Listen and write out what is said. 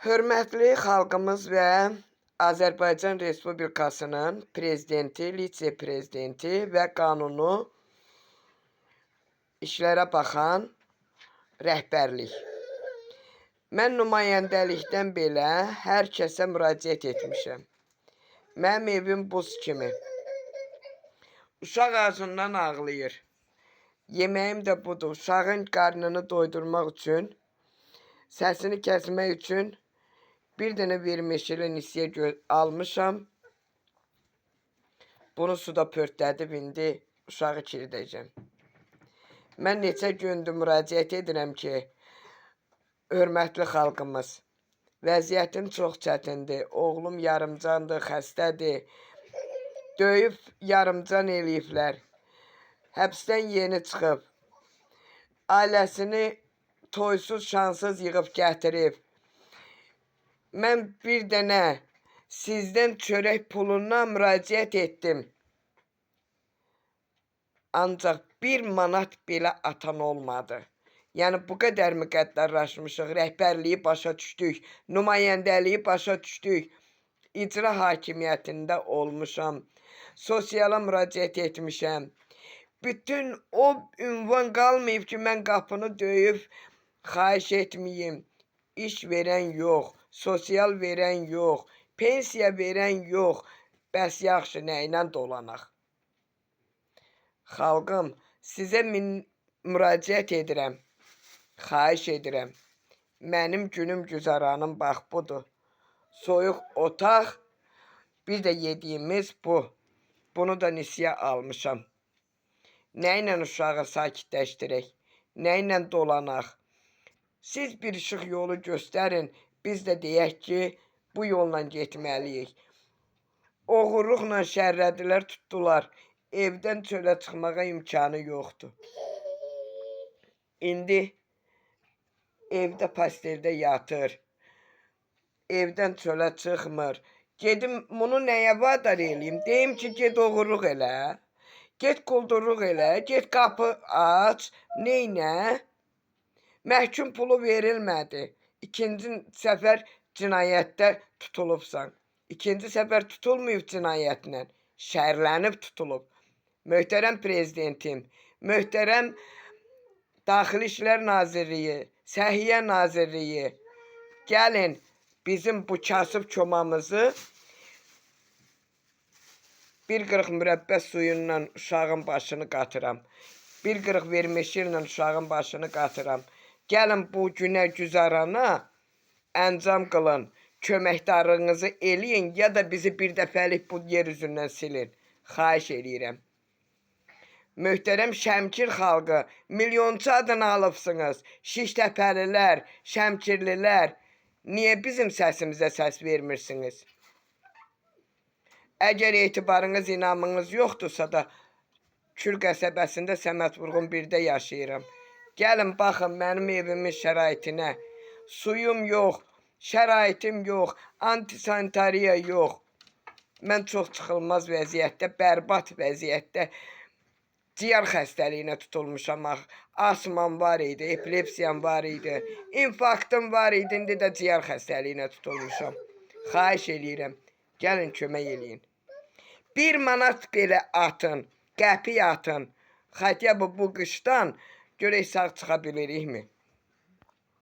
Hörmətli xalqımız və Azərbaycan Respublikasının prezidenti, vitse-prezidenti və qanunu işlərə baxan rəhbərlik. Mən nümayəndəlikdən belə hər kəsə müraciət etmişəm. Mənim evim buz kimi. Uşaq ağzından ağlayır. Yeməyim də budur. Uşağın qarnını doydurmaq üçün, səsini kəsmək üçün bir dənə vermişli nisiyə almışam. Bunu suda pörtlədib indi uşağı kiridəcəm. Mən neçə gündür müraciət edirəm ki, hörmətli xalqımız, vəziyyətim çox çətindir. Oğlum yarımcandır, xəstədir. Döyüb yarımcan eləyiblər. Həbsdən yeni çıxıb. Ailəsini toysuz, şansız yığıb gətirib. Mən bir dənə sizdən çörək pulundan müraciət etdim. Ancaq 1 manat belə atan olmadı. Yəni bu qədər müqəddərlaşmışıq, rəhbərliyi başa düşdük, nümayəndəliyi başa düşdük. İcra hakimiyyətində olmuşam, sosiala müraciət etmişəm. Bütün o ünvan qalmayıb ki, mən qapını döyüb xahiş etməyim. İş verən yox, sosial verən yox, pensiya verən yox. Bəs yaxşı, nə ilə dolanaq? Xalqım, sizə müraciət edirəm, xahiş edirəm. Mənim günüm güzaranım bax budur. Soyuq otaq, bir də yediyimiz bu. Bunu da nisiyə almışam. Nə ilə uşağı sakitləşdirək? Nə ilə dolanaq? Siz bir işıq yolu göstərin, biz də deyək ki, bu yolla getməliyik. Oğurluqla şərrədilər tutdular. Evdən çölə çıxmağa imkanı yoxdur. İndi evdə pasteldə yatır. Evdən çölə çıxmır. Gedim, bunu nəyə vadar eləyim? Deyim ki, get oğurluq elə. Get quldurluq elə, get qapı aç, neynə? Məhkum pulu verilmədi. İkinci səfər cinayətdə tutulubsan. İkinci səfər tutulmayıb cinayətlə, şərlənib tutulub. Möhtərəm prezidentim, möhtərəm Daxili İşlər Nazirliyi, Səhiyyə Nazirliyi, gəlin bizim bu kasıb komamızı bir qırıq mürəbbə suyunla uşağın başını qatıram. Bir qırıq vermişillə uşağın başını qatıram. Gəlin bu günə güzarana əncam qılın. Köməkdarlığınızı eləyin ya da bizi bir dəfəlik bu yer üzündən silin. Xahiş eləyirəm. Möhtərəm Şəmkir xalqı, milyonçu adını alıbsınız. Şiştəpəlilər, Şəmkirlilər. Niyə bizim səsimizə səs vermirsiniz? Əgər etibarınız, inamınız yoxdursa da, Kür qəsəbəsində Səməd Vurğun 1-də yaşayıram. Gəlin, baxın mənim evimin şəraitinə. Suyum yox, şəraitim yox, antisanitariya yox. Mən çox çıxılmaz vəziyyətdə, bərbad vəziyyətdə ciyər xəstəliyinə tutulmuşam. Asmam var idi, epilepsiyam var idi, infarktım var idi, indi də ciyər xəstəliyinə tutulmuşam. Xahiş eləyirəm, gəlin kömək eləyin. 1 manat belə atın, qəpik atın. Xətiyyə bu qışdan görək sağ çıxa bilirikmi?